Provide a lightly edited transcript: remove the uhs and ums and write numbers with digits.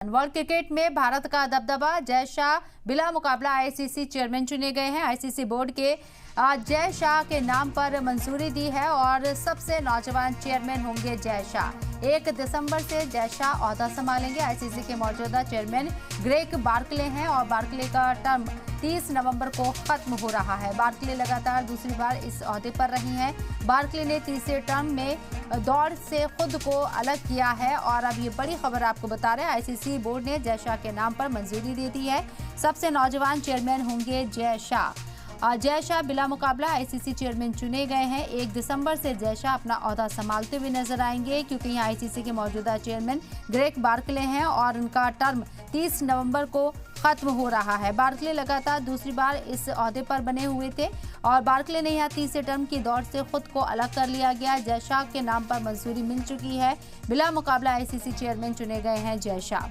World cricket में भारत का दबदबा। जय शाह बिला मुकाबला आईसीसी चेयरमैन चुने गए हैं। आईसीसी बोर्ड के जय शाह के नाम पर मंजूरी दी है और सबसे नौजवान चेयरमैन होंगे जय शाह। 1 दिसंबर से जय शाह ओहदा संभालेंगे। आईसीसी के मौजूदा चेयरमैन ग्रेग बार्कले हैं और बार्कले का टर्म 30 नवंबर को खत्म हो रहा है। बार्कले लगातार दूसरी बार इस ओहदे पर रही हैं। बार्कले ने तीसरे टर्म में दौड़ से खुद को अलग किया है और अब ये बड़ी खबर आपको बता रहे हैं, आईसीसी बोर्ड ने जय शाह के नाम पर मंजूरी दे दी है। सबसे नौजवान चेयरमैन होंगे जय शाह। जय शाह बिला मुकाबला आईसीसी चेयरमैन चुने गए हैं। 1 दिसंबर से जय शाह अपना ओहदा संभालते हुए नजर आएंगे, क्योंकि यहाँ आईसीसी के मौजूदा चेयरमैन ग्रेग बार्कले हैं और उनका टर्म 30 नवंबर को खत्म हो रहा है। बार्कले लगातार दूसरी बार इस ओहदे पर बने हुए थे और बार्कले ने यहाँ तीसरे टर्म की दौड़ से खुद को अलग कर लिया गया। जय शाह के नाम पर मंजूरी मिल चुकी है। बिला मुकाबला आईसीसी चेयरमैन चुने गए हैं जय शाह।